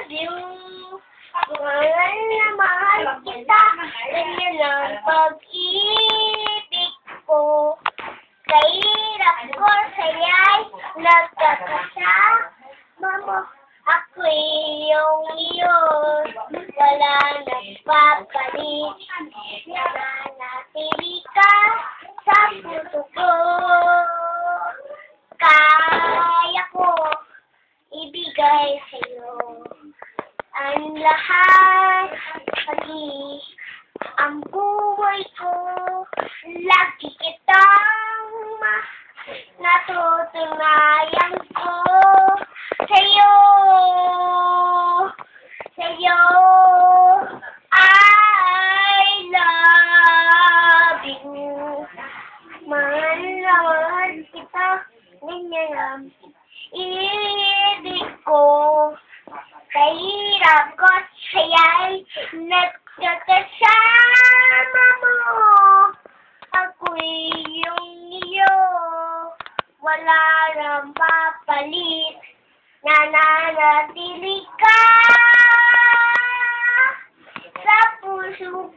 you. Mahal na mahal kita, ganyan ang pag-ibig ko. Sa hirap ko, saya'y nagkakasama mo. Ako'y iyong iyon, wala nagpapalit. Nananatili ka sa puso ko. Kaya ko ibigay sa'yo ang lahat, pati ang buhay ko. Lagi kitang natutunayan ko sa'yo. Sa'yo, I love you. Mahal na mahal kita, ganyan ang ibig ko. Sa hirap ko, saya'y nagkakasama mo. Ako'y iyong iyo, wala nang papalit. Nananatili ka sa puso